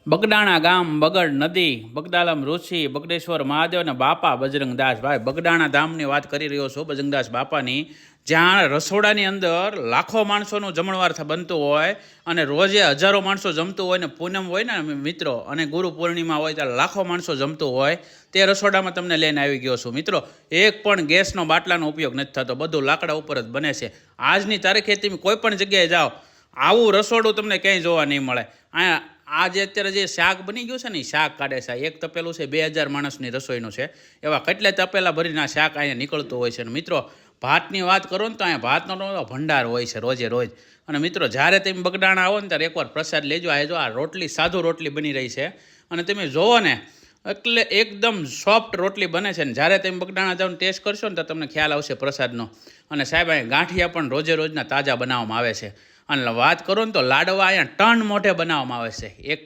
બગડાણા ગામ, બગડ નદી, બગદાલમ ઋષિ, બગડેશ્વર મહાદેવ અને બાપા બજરંગદાસ. ભાઈ બગડાણા ધામની વાત કરી રહ્યો છું, બજરંગદાસ બાપાની, જ્યાં રસોડાની અંદર લાખો માણસોનું જમણવાર બનતું હોય અને રોજે હજારો માણસો જમતું હોય ને પૂનમ હોય ને મિત્રો અને ગુરુ પૂર્ણિમા હોય ત્યારે લાખો માણસો જમતું હોય તે રસોડામાં તમને લઈને આવી ગયો છું મિત્રો. એક પણ ગેસનો બાટલાનો ઉપયોગ નથી થતો, બધું લાકડા ઉપર જ બને છે. આજની તારીખે તમે કોઈ પણ જગ્યાએ જાઓ આવું રસોડું તમને ક્યાંય જોવા નહીં મળે. આ જે અત્યારે જે શાક બની ગયું છે ને એ શાક કાઢે છે. એક તપેલું છે 2000 માણસની રસોઈનું છે, એવા કેટલાય તપેલા ભરીને આ શાક અહીંયા નીકળતું હોય છે. અને મિત્રો ભાતની વાત કરો ને તો અહીંયા ભાતનો ભંડાર હોય છે રોજે રોજ. અને મિત્રો જ્યારે તમે બગડાણા આવો ને ત્યારે એકવાર પ્રસાદ લેજો. આ જો આ રોટલી સાધુ રોટલી બની રહી છે અને તમે જોવો ને એટલે એકદમ સોફ્ટ રોટલી બને છે. ને જ્યારે તમે બગડાણા જાઓ ટેસ્ટ કરશો ને તો તમને ખ્યાલ આવશે પ્રસાદનો. અને સાહેબ અહીંયા ગાંઠિયા પણ રોજે રોજના તાજા બનાવવામાં આવે છે. અને વાત કરો ને તો લાડવા અહીંયા ટન મોઢે બનાવવામાં આવે છે. એક